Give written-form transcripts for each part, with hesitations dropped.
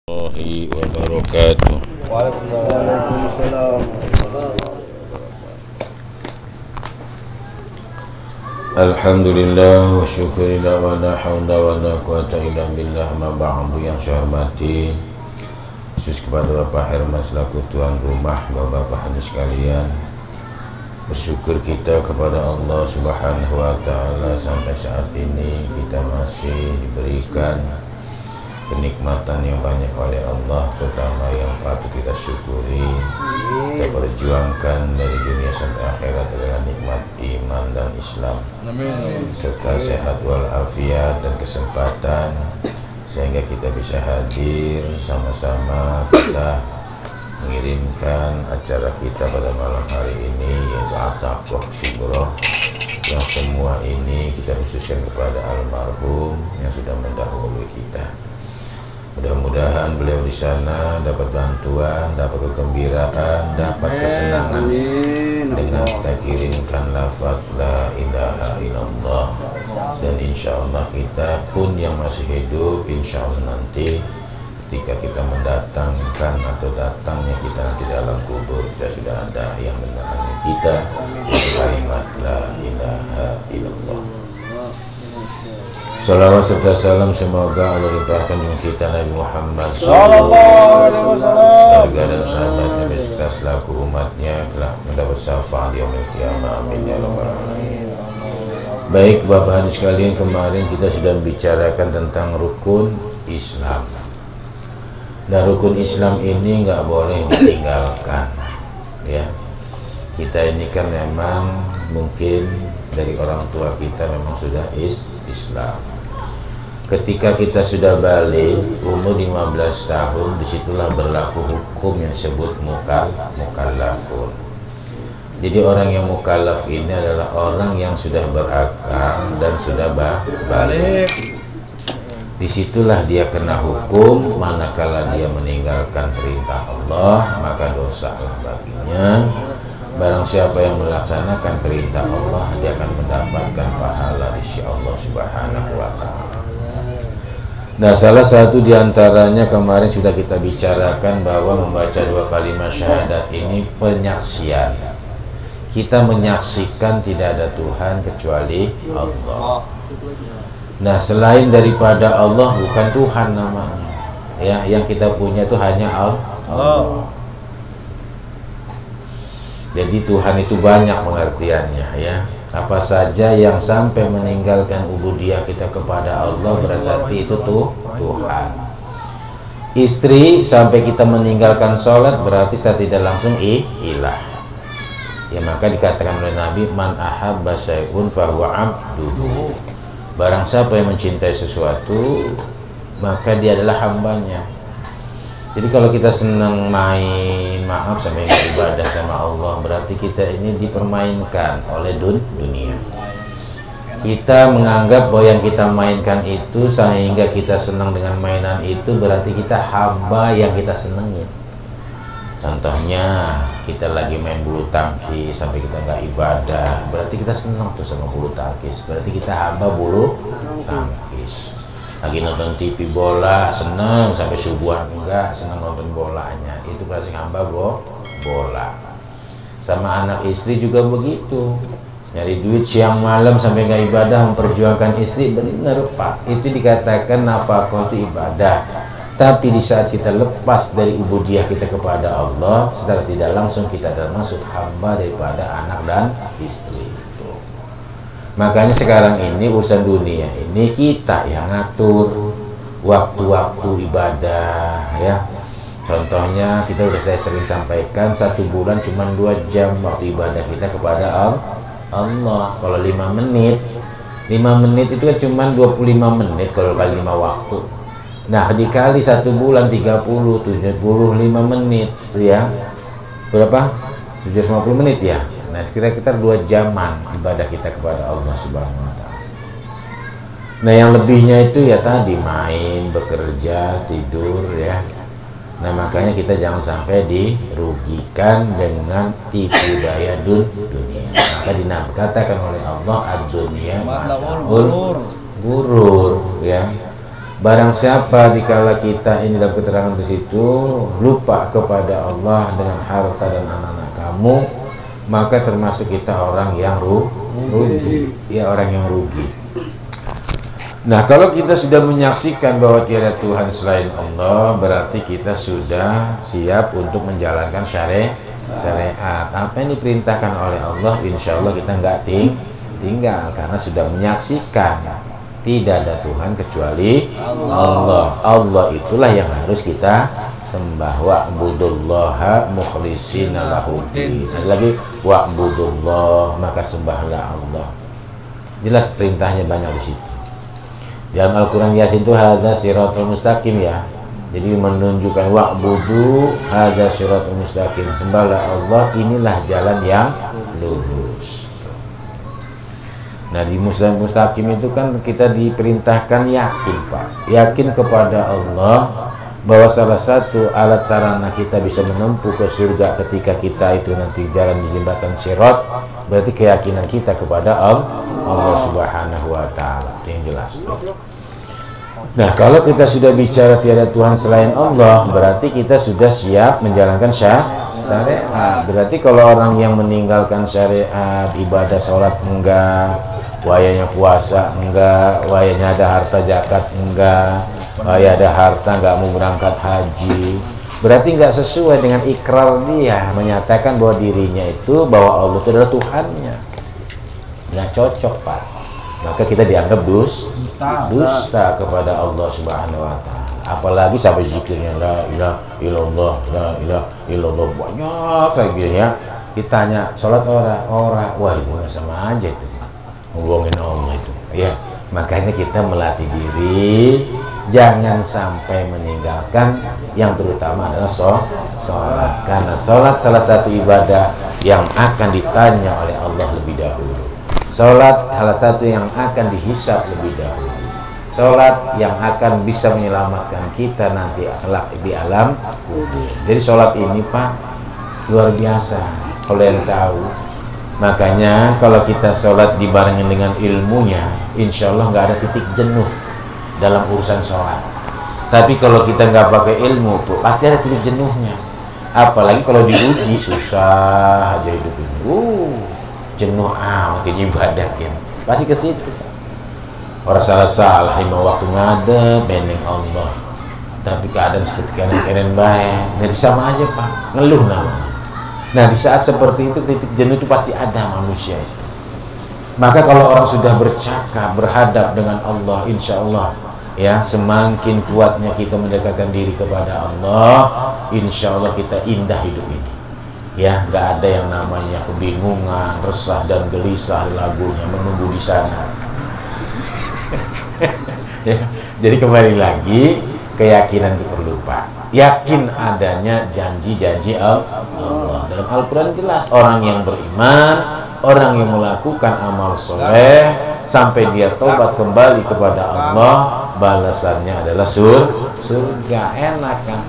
Warahmatullahi wabarakatuh. Waalaikumsalam. Alhamdulillah wa syukurillah wa la hawla wa la quwata illa billah. Ma ba'du, yang saya hormati khusus kepada Bapak Herman selaku tuan rumah, Bapak-bapak hadirin sekalian, bersyukur kita kepada Allah Subhanahu wa taala sampai saat ini kita masih diberikan kenikmatan yang banyak oleh Allah. Pertama yang patut kita syukuri, kita perjuangkan dari dunia sampai akhirat adalah nikmat iman dan Islam, serta sehat walafiat dan kesempatan sehingga kita bisa hadir sama-sama kita mengirimkan acara kita pada malam hari ini, yaitu At-Taqwa Kubra, yang semua ini kita khususkan kepada almarhum yang sudah mendahului kita. Mudah-mudahan beliau di sana dapat bantuan, dapat kegembiraan, dapat kesenangan dengan kita kirimkan lafaz la ilaha illallah. Dan insya Allah kita pun yang masih hidup, insya Allah nanti ketika kita mendatangkan atau datangnya kita nanti dalam kubur, kita sudah ada yang menemani kita kalimat la ilaha illallah. Salawat serta salam semoga Allah limpahkan dengan kita Nabi Muhammad sallallahu alaihi wasallam, keluarga dan sahabatnya beserta selaku umatnya telah mendapat syafaat di yaumil qiyamah. Amin ya rabbal alamin. Baik Bapak hadirin sekalian, kemarin kita sudah membicarakan tentang rukun Islam. Nah, rukun Islam ini nggak boleh ditinggalkan. Ya, kita ini kan memang mungkin dari orang tua kita memang sudah Islam. Ketika kita sudah balik umur 15 tahun, disitulah berlaku hukum yang disebut mukallafun. Jadi orang yang mukallaf ini adalah orang yang sudah berakal dan sudah balik. Disitulah dia kena hukum, manakala dia meninggalkan perintah Allah maka dosalah baginya. Barang siapa yang melaksanakan perintah Allah, dia akan mendapatkan pahala di sisi Allah Subhanahu wa taala. Nah, salah satu diantaranya kemarin sudah kita bicarakan bahwa membaca dua kalimat syahadat ini penyaksian. Kita menyaksikan tidak ada Tuhan kecuali Allah. Nah, selain daripada Allah bukan Tuhan namanya. Ya, yang kita punya itu hanya Allah. Jadi Tuhan itu banyak pengertiannya, ya. Apa saja yang sampai meninggalkan ubudiyah kita kepada Allah berarti itu tuh Tuhan. Istri sampai kita meninggalkan sholat berarti saya tidak langsung ilah. Ya, maka dikatakan oleh Nabi, man ahabba syai'un fahuwa abduhu. Barang siapa yang mencintai sesuatu maka dia adalah hambanya. Jadi kalau kita senang main, maaf sampai ibadah sama Allah, berarti kita ini dipermainkan oleh dunia. Kita menganggap bahwa yang kita mainkan itu sehingga kita senang dengan mainan itu berarti kita hamba yang kita senengin. Contohnya kita lagi main bulu tangkis sampai kita nggak ibadah, berarti kita senang tuh sama bulu tangkis, berarti kita hamba bulu tangkis. Lagi nonton TV bola seneng sampai subuhan enggak seneng nonton bolanya, itu berarti hamba bola. Sama anak istri juga begitu, nyari duit siang malam sampai nggak ibadah, memperjuangkan istri, benar Pak, itu dikatakan nafkah itu ibadah. Tapi di saat kita lepas dari ubudiyah kita kepada Allah, secara tidak langsung kita termasuk hamba daripada anak dan istri. Makanya sekarang ini urusan dunia ini kita yang ngatur waktu-waktu ibadah, ya. Contohnya kita saya sering sampaikan, 1 bulan cuma 2 jam waktu ibadah kita kepada Allah. Kalau 5 menit itu kan cuma 25 menit kalau kali 5 waktu. Nah, dikali 1 bulan 30, 75 menit, ya. Berapa? 750 menit ya. Nah, kira-kira 2 jaman ibadah kita kepada Allah Subhanahu wa taala. Nah, yang lebihnya itu ya tadi main, bekerja, tidur, ya. Nah, makanya kita jangan sampai dirugikan dengan tipu daya dunia. Maka dikatakan oleh Allah ad-dunya mata'ul gurur, ya. Barang siapa dikala kita ini dalam keterangan di situ lupa kepada Allah dengan harta dan anak-anak kamu, maka termasuk kita orang yang rugi, ya orang yang rugi. Nah, kalau kita sudah menyaksikan bahwa tiada Tuhan selain Allah, berarti kita sudah siap untuk menjalankan syariat. Apa yang diperintahkan oleh Allah, insya Allah kita nggak tinggal, karena sudah menyaksikan tidak ada Tuhan kecuali Allah. Allah itulah yang harus kita sembah. Wa'budullaha mukhlishina lahuddin. Ada lagi wa'budullah, maka sembahlah Allah. Jelas perintahnya banyak di situ. Dalam Al-Quran Yasin itu hadza siratal mustaqim ya. Jadi menunjukkan wa'budu hadza siratal mustaqim. Sembahlah Allah, inilah jalan yang lurus. Nah, di mustaqim itu kan kita diperintahkan yakin, Pak. Yakin kepada Allah bahwa salah satu alat sarana kita bisa menempuh ke surga ketika kita itu nanti jalan di jembatan Sirat, berarti keyakinan kita kepada Allah Subhanahu wa taala. Itu yang jelas. Nah, kalau kita sudah bicara tiada Tuhan selain Allah, berarti kita sudah siap menjalankan syariat. Berarti kalau orang yang meninggalkan syariat, ibadah sholat enggak, wayanya puasa enggak, wayanya ada harta zakat enggak, wayanya ada harta enggak mau berangkat haji, berarti enggak sesuai dengan ikrar dia menyatakan bahwa dirinya itu, bahwa Allah itu adalah Tuhannya. Enggak cocok, Pak. Maka kita dianggap dusta kepada Allah Subhanahu wa taala. Apalagi sampai zikirnya la ilaha illallah, la ilaha illallah, banyak kayak gitu ya. Ditanya sholat ora, wah itu sama aja itu. Ngomongin Allah itu, ya. Makanya kita melatih diri jangan sampai meninggalkan yang terutama adalah sholat, karena sholat salah satu ibadah yang akan ditanya oleh Allah lebih dahulu. Sholat salah satu yang akan dihisab lebih dahulu. Sholat yang akan bisa menyelamatkan kita nanti kelak di alam kubur. Jadi sholat ini, Pak, luar biasa kalau yang tahu. Makanya kalau kita sholat dibarengin dengan ilmunya, insya Allah nggak ada titik jenuh dalam urusan sholat. Tapi kalau kita nggak pakai ilmu tuh pasti ada titik jenuhnya. Apalagi kalau diuji susah aja hidup ini. Jenuh amat ibadah kan. Pasti ke situ. Orang salah lima waktu ngadep beneng Allah. Tapi keadaan seperti keren baik. Nanti sama aja, Pak. Ngeluh namanya. Nah, di saat seperti itu titik jenuh itu pasti ada manusia itu. Maka kalau orang sudah bercakap, berhadap dengan Allah, insya Allah ya, semakin kuatnya kita mendekatkan diri kepada Allah, insya Allah kita indah hidup ini. Ya, nggak ada yang namanya kebingungan, resah dan gelisah lagunya menunggu di sana. Ya, jadi kembali lagi keyakinan itu perlu, Pak. Yakin adanya janji-janji Allah. Dalam Al-Quran jelas orang yang beriman, orang yang melakukan amal soleh sampai dia tobat kembali kepada Allah, balasannya adalah surga. Enak kan?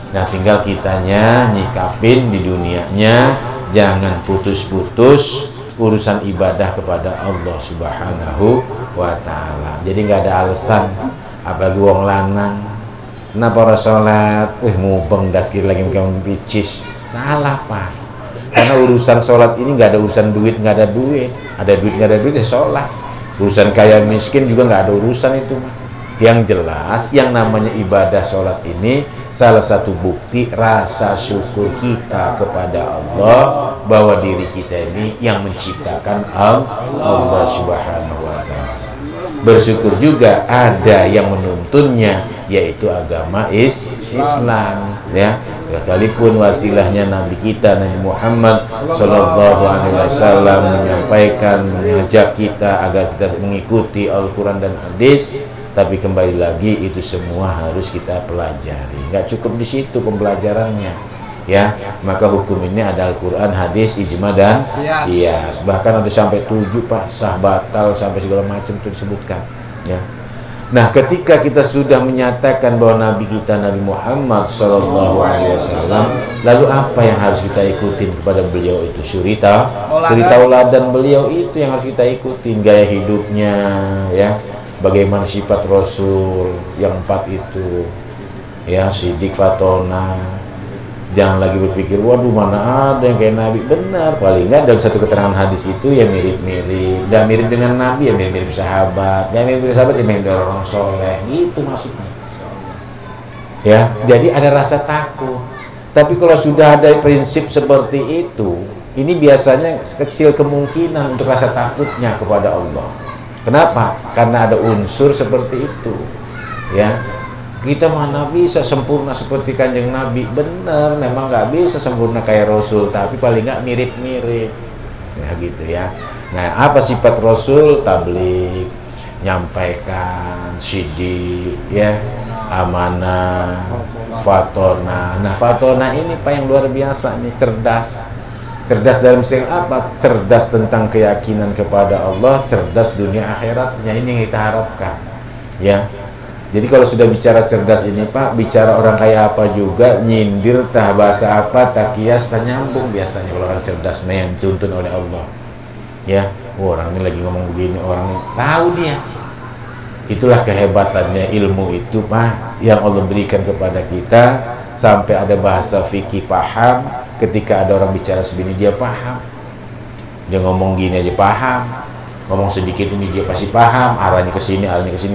Nah, tinggal kitanya nyikapin di dunianya, jangan putus-putus urusan ibadah kepada Allah Subhanahu wa ta'ala. Jadi nggak ada alasan, apalagi wong lanang, kenapa orang sholat, mubeng daskir lagi mungkin bicis. Salah, Pak. Karena urusan sholat ini nggak ada urusan duit, nggak ada duit. Ada duit, nggak ada duit, ya sholat. Urusan kaya miskin juga nggak ada urusan itu. Yang jelas, yang namanya ibadah sholat ini salah satu bukti rasa syukur kita kepada Allah bahwa diri kita ini yang menciptakan Allah Subhanahu wa ta'ala. Bersyukur juga ada yang menuntunnya, yaitu agama Islam, ya. Sekalipun wasilahnya Nabi kita Nabi Muhammad Sallallahu Alaihi Wasallam menyampaikan, mengajak kita agar kita mengikuti Al-Quran dan Hadis, tapi kembali lagi itu semua harus kita pelajari. Nggak cukup di situ pembelajarannya, ya. Maka hukum ini ada Al-Quran, Hadis, Ijma dan Qiyas. Bahkan ada sampai 7, Pak, sah batal sampai segala macam itu disebutkan, ya. Nah, ketika kita sudah menyatakan bahwa Nabi kita Nabi Muhammad Sallallahu Alaihi Wasallam, lalu apa yang harus kita ikutin kepada beliau itu? Suri tauladan beliau itu yang harus kita ikutin, gaya hidupnya, ya. bagaimana sifat Rasul yang 4 itu, ya, Siddiq, Fatona. Jangan lagi berpikir, waduh mana ada yang kayak Nabi. Benar, paling nggak dalam satu keterangan hadis itu ya mirip-mirip. Dan mirip dengan Nabi ya mirip-mirip sahabat. Ya mirip-mirip sahabat ya mirip orang soleh. Gitu maksudnya. Ya, jadi ada rasa takut. Tapi kalau sudah ada prinsip seperti itu, ini biasanya kecil kemungkinan untuk rasa takutnya kepada Allah. Kenapa? Karena ada unsur seperti itu. Ya. Kita mana bisa sempurna seperti Kanjeng Nabi. Benar, memang nggak bisa sempurna kayak Rasul, tapi paling nggak mirip-mirip, ya gitu ya. Nah, apa sifat Rasul? Tabligh, nyampaikan, siddiq, ya, amanah, fatona. Nah, fatona ini Pak yang luar biasa nih, cerdas. Cerdas dalam segi apa? Cerdas tentang keyakinan kepada Allah, cerdas dunia akhiratnya. Ini yang kita harapkan, ya. Jadi kalau sudah bicara cerdas ini Pak, bicara orang kayak apa juga, nyindir, tah bahasa apa, tak kias, tak nyambung biasanya kalau orang cerdas yang dituntun oleh Allah. Ya, orang ini lagi ngomong begini, orang ini tahu dia. Itulah kehebatannya ilmu itu Pak, yang Allah berikan kepada kita, sampai ada bahasa fikih paham, ketika ada orang bicara segini dia paham. Dia ngomong gini aja paham, ngomong sedikit ini dia pasti paham, arahnya ke sini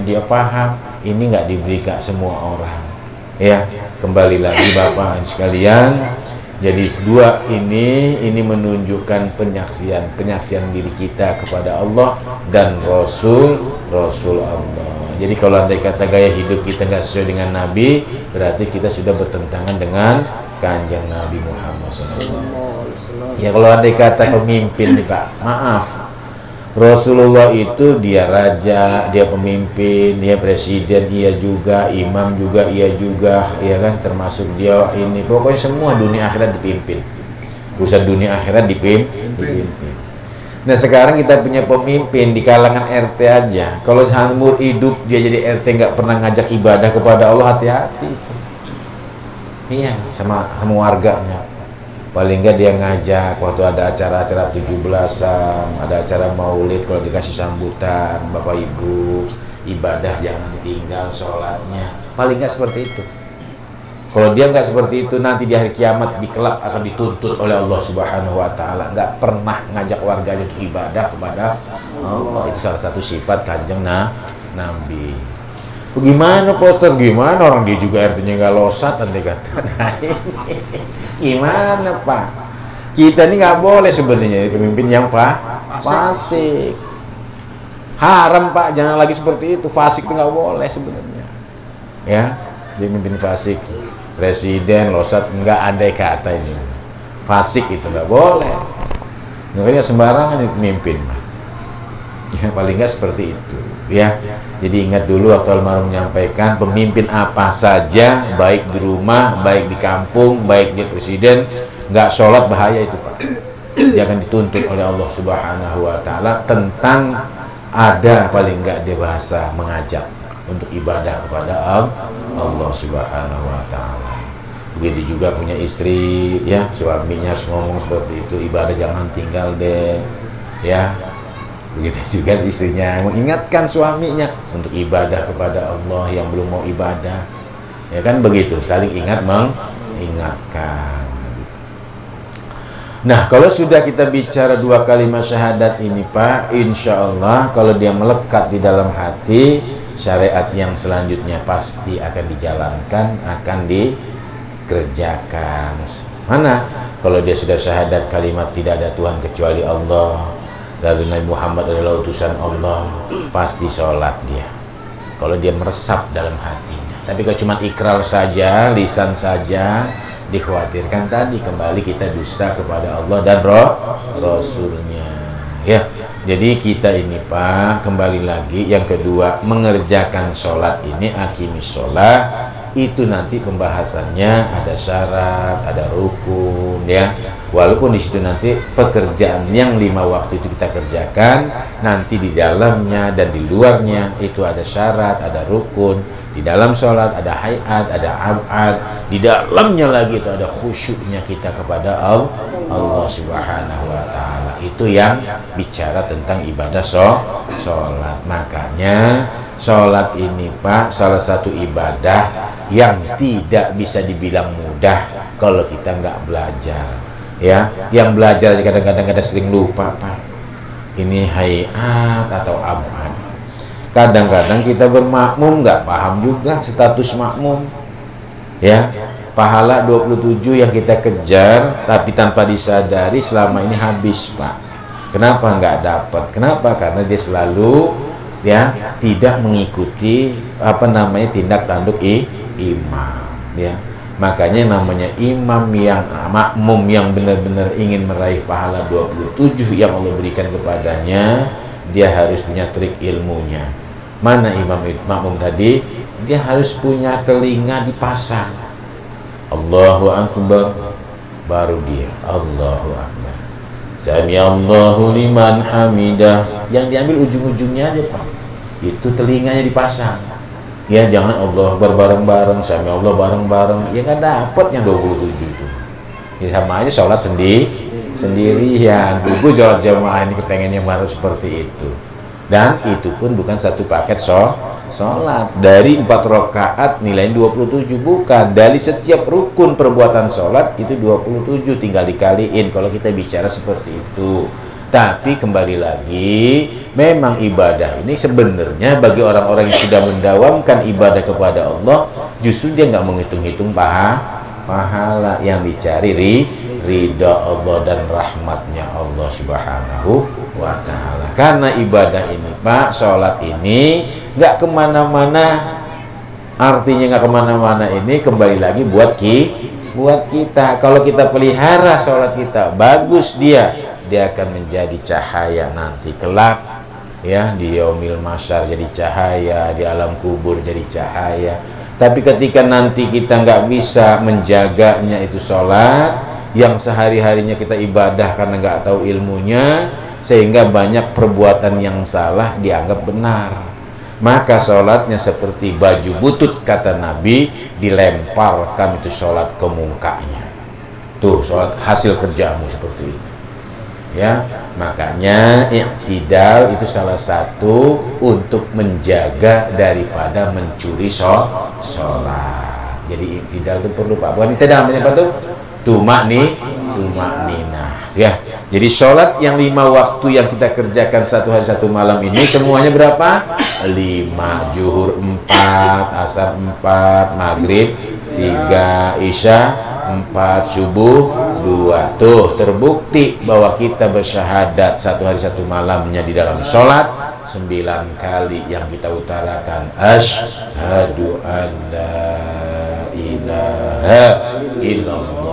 dia paham. Ini nggak diberikan semua orang, ya. Kembali lagi Bapak sekalian, jadi dua ini menunjukkan penyaksian diri kita kepada Allah dan Rasul Allah. Jadi kalau andai kata gaya hidup kita nggak sesuai dengan Nabi, berarti kita sudah bertentangan dengan Kanjeng Nabi Muhammad SAW. Ya kalau andai kata pemimpin nih Pak, maaf, Rasulullah itu dia raja, dia pemimpin, dia presiden, iya juga, imam juga, iya juga, ya kan, termasuk dia ini, pokoknya semua dunia akhirat dipimpin. Urusan dunia akhirat dipimpin. Nah sekarang kita punya pemimpin di kalangan RT aja. Kalau seumur hidup dia jadi RT nggak pernah ngajak ibadah kepada Allah, hati-hati. Iya, sama warganya. Paling nggak dia ngajak waktu ada acara-acara 17-an, ada acara maulid, kalau dikasih sambutan, Bapak Ibu, ibadah jangan tinggal sholatnya. Paling nggak seperti itu. Kalau dia nggak seperti itu, nanti di hari kiamat di kelak akan dituntut oleh Allah Subhanahu Wa Taala. Nggak pernah ngajak warganya untuk ibadah kepada Allah. Itu salah satu sifat Kanjeng Nabi. Gimana poster, gimana orang dia juga RT-nya nggak losat, nanti kata. Gimana Pak? Kita ini nggak boleh sebenarnya pemimpin yang fasik. Haram Pak, jangan lagi seperti itu. Fasik itu nggak boleh sebenarnya. Ya, dia pemimpin fasik, presiden losat, nggak andai kata ini. Fasik itu nggak boleh. Makanya sembarangan pemimpin. Ya, paling nggak seperti itu. Ya, jadi ingat dulu waktu almarhum menyampaikan, pemimpin apa saja, baik di rumah, baik di kampung, baik dia presiden, nggak sholat bahaya itu Pak. Dia akan dituntut oleh Allah Subhanahu Wa Taala tentang ada paling nggak dia bahasa mengajak untuk ibadah kepada Allah Subhanahu Wa Taala. Begitu juga punya istri, ya, suaminya harus ngomong seperti itu, ibadah jangan tinggal deh, ya. Begitu juga istrinya mengingatkan suaminya untuk ibadah kepada Allah yang belum mau ibadah, ya kan, begitu, saling ingat mengingatkan. Nah kalau sudah kita bicara dua kalimat syahadat ini Pak, insya Allah kalau dia melekat di dalam hati, syariat yang selanjutnya pasti akan dijalankan, akan dikerjakan. Mana kalau dia sudah syahadat kalimat tidak ada Tuhan kecuali Allah, lalu Nabi Muhammad adalah utusan Allah, pasti sholat dia. Kalau dia meresap dalam hatinya. Tapi kalau cuma ikrar saja, lisan saja, dikhawatirkan tadi kembali kita dusta kepada Allah dan Rasulnya. Ya, jadi kita ini Pak, kembali lagi yang kedua, mengerjakan sholat ini, akimis sholat, itu nanti pembahasannya ada syarat, ada rukun, ya. Walaupun di situ nanti pekerjaan yang 5 waktu itu kita kerjakan, nanti di dalamnya dan di luarnya itu ada syarat, ada rukun. Di dalam sholat ada hayat, ada abad. Di dalamnya lagi itu ada khusyuknya kita kepada Allah Subhanahu Wa Taala. Itu yang bicara tentang ibadah sholat. Makanya sholat ini Pak salah satu ibadah yang tidak bisa dibilang mudah kalau kita nggak belajar. Ya, yang belajar kadang-kadang ada sering lupa Pak. Ini hayat atau abad. Kadang-kadang kita bermakmum nggak paham juga status makmum. Ya, pahala 27 yang kita kejar tapi tanpa disadari selama ini habis Pak. Kenapa nggak dapat? Kenapa? Karena dia selalu ya tidak mengikuti tindak tanduk imam ya. Makanya namanya imam yang makmum yang benar-benar ingin meraih pahala 27 yang Allah berikan kepadanya, dia harus punya trik ilmunya. Mana makmum tadi? Dia harus punya telinga dipasang. Allahu akbar, baru dia Allahu akbar. Sami Allahu liman hamidah. Yang diambil ujung-ujungnya aja Pak. Itu telinganya dipasang. Ya jangan Allah bareng-bareng, Sami Allah bareng-bareng. Ya nggak dapet yang 27 itu. Ya sama aja sholat sendirian. Gue sholat jamaah ini kepengennya baru seperti itu. Dan itu pun bukan satu paket sholat. Dari 4 rakaat nilai 27, bukan. Dari setiap rukun perbuatan sholat itu 27, tinggal dikaliin kalau kita bicara seperti itu. Tapi kembali lagi, memang ibadah ini sebenarnya bagi orang-orang yang sudah mendawamkan ibadah kepada Allah, justru dia nggak menghitung-hitung pahala. Yang dicari ridha Allah dan rahmatnya Allah Subhanahu wa ta'ala. Karena ibadah ini Pak, sholat ini nggak kemana-mana. Artinya nggak kemana-mana ini kembali lagi buat kita. Kalau kita pelihara sholat kita, bagus dia akan menjadi cahaya nanti kelak ya, di yaumil mahsyar jadi cahaya, di alam kubur jadi cahaya. Tapi ketika nanti kita nggak bisa menjaganya itu sholat yang sehari-harinya kita ibadah karena nggak tahu ilmunya, sehingga banyak perbuatan yang salah dianggap benar, maka sholatnya seperti baju butut kata Nabi, dilemparkan itu sholat ke mukanya. Tuh sholat hasil kerjamu seperti itu ya. Makanya i'tidal itu salah satu untuk menjaga daripada mencuri sholat. Jadi i'tidal itu perlu Pak. Bukan i'tidal namanya apa tuh? Tumakninah ya. Jadi sholat yang 5 waktu yang kita kerjakan satu hari satu malam ini semuanya berapa? 5. Zuhur 4, asar 4, maghrib 3, isya 4, subuh 2. Tuh terbukti bahwa kita bersyahadat satu hari satu malamnya di dalam sholat 9 kali yang kita utarakan asyhadu an la ilaha illallah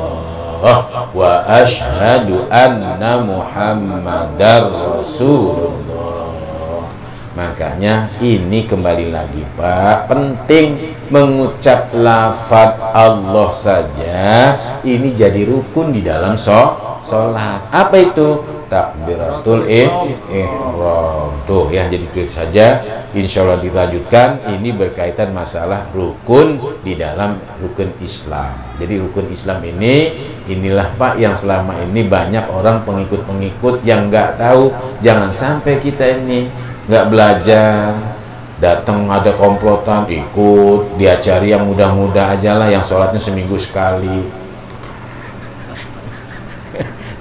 wa asyhadu anna muhammadar rasulullah. Makanya ini kembali lagi Pak, penting mengucap lafaz Allah saja ini jadi rukun di dalam sholat. Apa itu? Takbiratul ihram. Tuh ya, jadi itu saja. Insya Allah dilanjutkan. Ini berkaitan masalah rukun di dalam rukun Islam. Jadi rukun Islam inilah Pak yang selama ini banyak orang pengikut-pengikut yang nggak tahu. Jangan sampai kita ini nggak belajar, datang ada komplotan ikut, dia cari yang mudah-mudah aja lah, yang sholatnya seminggu sekali.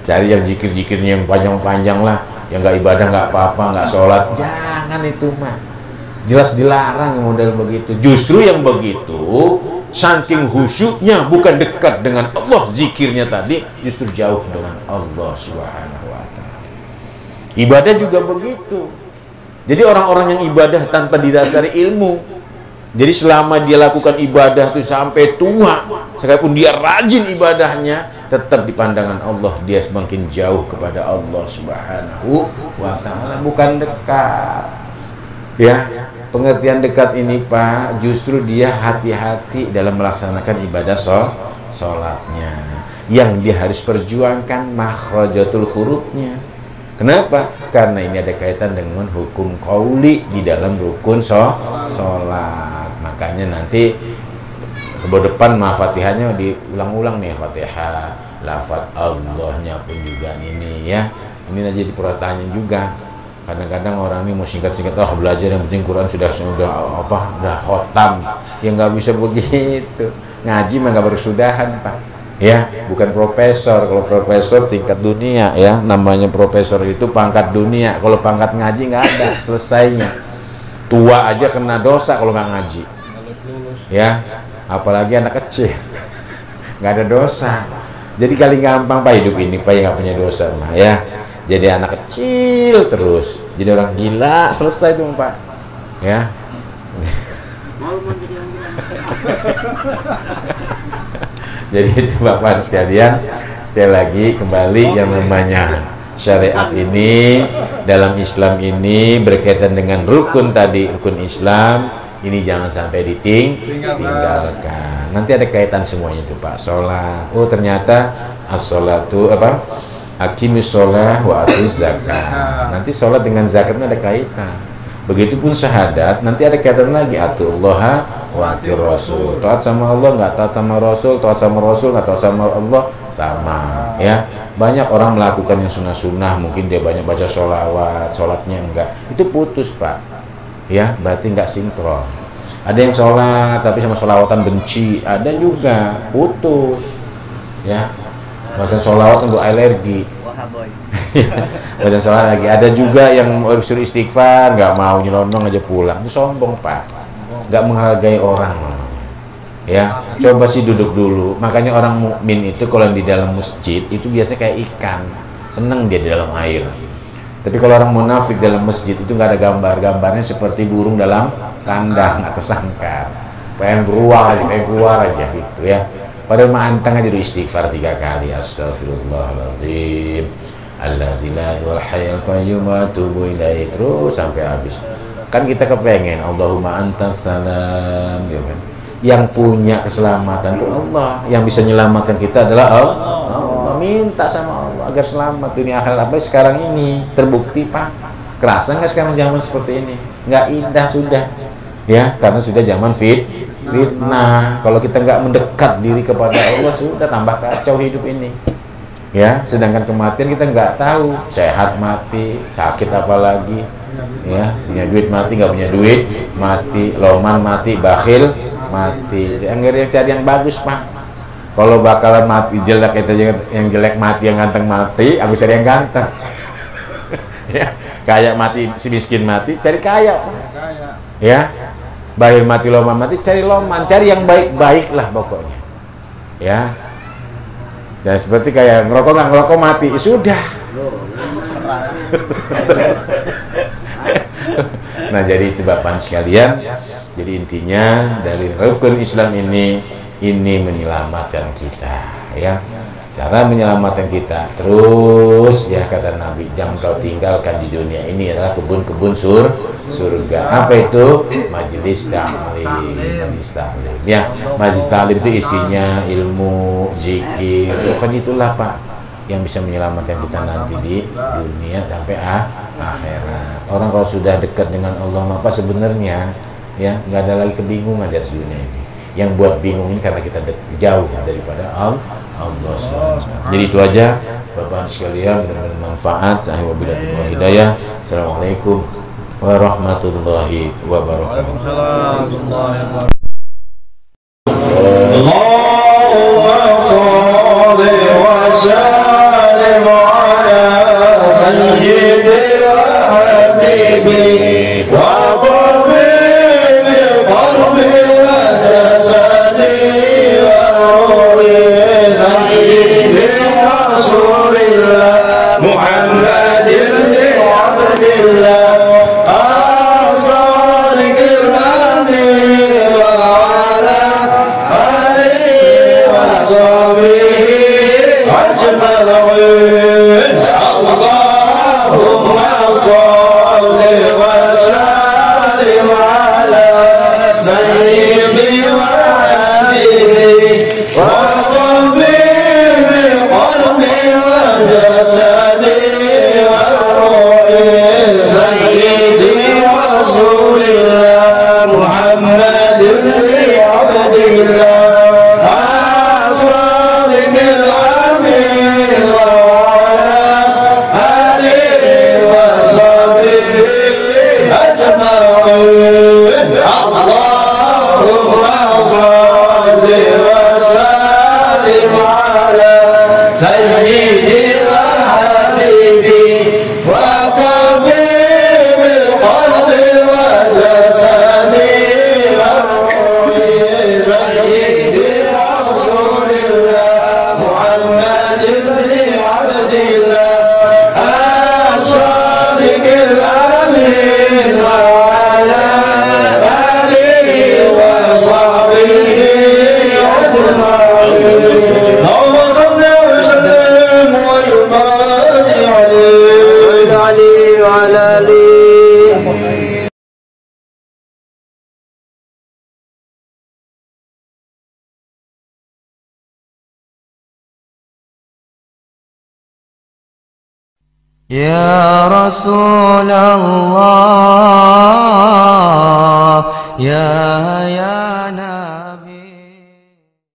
Cari yang zikir-zikirnya yang panjang-panjang lah, yang nggak ibadah nggak apa-apa, nggak sholat. Jangan itu mah, jelas dilarang model begitu. Justru yang begitu, saking khusyuknya bukan dekat dengan Allah, zikirnya tadi justru jauh dengan Allah Subhanahu wa ta'ala. Ibadah juga begitu. Jadi orang-orang yang ibadah tanpa didasari ilmu, jadi selama dia lakukan ibadah itu sampai tua, sekalipun dia rajin ibadahnya, tetap di pandangan Allah dia semakin jauh kepada Allah Subhanahu wa ta'ala, bukan dekat. Ya, pengertian dekat ini Pak, justru dia hati-hati dalam melaksanakan ibadah sholatnya. Yang dia harus perjuangkan makhrajatul hurufnya. Kenapa? Karena ini ada kaitan dengan hukum qauli di dalam rukun sholat. Makanya nanti ke depan Fatihahnya diulang-ulang nih, Fatihah, lafaz Allahnya pun juga ini ya. Ini jadi pertanyaan juga. Kadang-kadang orang ini mau singkat-singkat, belajar yang penting Quran sudah khotam. Ya nggak bisa begitu. Ngaji mah nggak bersudahan, Pak. Ya, bukan profesor. Kalau profesor tingkat dunia, ya, namanya profesor itu pangkat dunia. Kalau pangkat ngaji nggak ada selesainya. Tua aja kena dosa kalau nggak ngaji. Ya, apalagi anak kecil, nggak ada dosa. Jadi kali gampang Pak hidup ini, Pak, yang nggak punya dosa mah, ya. Jadi anak kecil terus, jadi orang gila, selesai tuh Pak, ya. Jadi itu Bapak sekalian, sekali lagi kembali yang namanya syariat ini dalam Islam ini berkaitan dengan rukun tadi, rukun Islam ini jangan sampai ditinggalkan. Nanti ada kaitan semuanya itu Pak. Sholat, oh ternyata as-sholatu aqimis sholah wa atuz zakat. Nanti sholat dengan zakatnya ada kaitan. Begitupun syahadat, nanti ada kaitan lagi atullaha wa atir rasul. Taat sama Allah, nggak taat sama Rasul, taat sama Rasul, nggak taat sama Allah, sama. Ya, banyak orang melakukan yang sunnah-sunnah, mungkin dia banyak baca sholawat, sholatnya enggak, itu putus Pak. Ya, berarti nggak sinkron. Ada yang sholat tapi sama sholawatan benci, ada juga putus. Ya. Baca sholawat untuk alergi. Baca sholawat lagi. Ada juga yang suruh istighfar, nggak mau, nyelonong aja pulang. Itu sombong Pak. Nggak menghargai orang. Ya, coba sih duduk dulu. Makanya orang mukmin itu kalau di dalam masjid itu biasanya kayak ikan, seneng dia di dalam air. Tapi kalau orang munafik dalam masjid itu nggak ada gambarnya seperti burung dalam kandang atau sangkar. Pengen keluar aja gitu ya. Padahal ma'antang aja istighfar 3 kali. Astagfirullahaladzim alladzi la ilaha hayyul qayyum wa atubu ilaihi, terus sampai habis. Kan kita kepengen Allahumma antas salam, ya kan? Yang punya keselamatan itu Allah, yang bisa menyelamatkan kita adalah Allah. Minta sama Allah agar selamat dunia akhirat. Apa sekarang ini terbukti Pak. Kerasa nggak sekarang zaman seperti ini? Nggak indah sudah. Ya, karena sudah zaman fitnah. Kalau kita nggak mendekat diri kepada Allah, sudah tambah kacau hidup ini. Ya, sedangkan kematian kita nggak tahu, sehat mati, sakit apalagi. Ya, punya duit mati, nggak punya duit mati, loman mati, bakhil mati. Yang cari yang bagus Pak. Kalau bakalan mati jelek, kita yang jelek mati, yang ganteng mati, aku cari yang ganteng. Ya, kaya mati, si miskin mati, cari kaya Pak. Ya. Baik mati, loman mati, cari loman, cari yang baik-baik lah pokoknya. Ya. Dan seperti kayak ngerokok nggak ngerokok mati, sudah. Nah, jadi itu Bapak sekalian. Jadi intinya dari rukun Islam ini menyelamatkan kita, ya. Cara menyelamatkan kita terus, ya kata Nabi, jangan kau tinggalkan di dunia ini adalah kebun-kebun surga. Apa itu? Majelis ta'lim. Ya, majelis ta'lim itu isinya ilmu, zikir, kan itulah Pak yang bisa menyelamatkan kita nanti di dunia sampai akhirat. Orang kalau sudah dekat dengan Allah, apa sebenarnya ya nggak ada lagi kebingungan di atas dunia ini. Yang buat bingung ini karena kita jauh daripada Allah. Jadi itu aja Bapak sekalian, benar-benar manfaat. Saya wabillahi hidayah. Assalamualaikum warahmatullahi wabarakatuh. الله اللهم صل وسلم وبارك عليه وعلى آله. Ya Rasulullah, ya Nabi.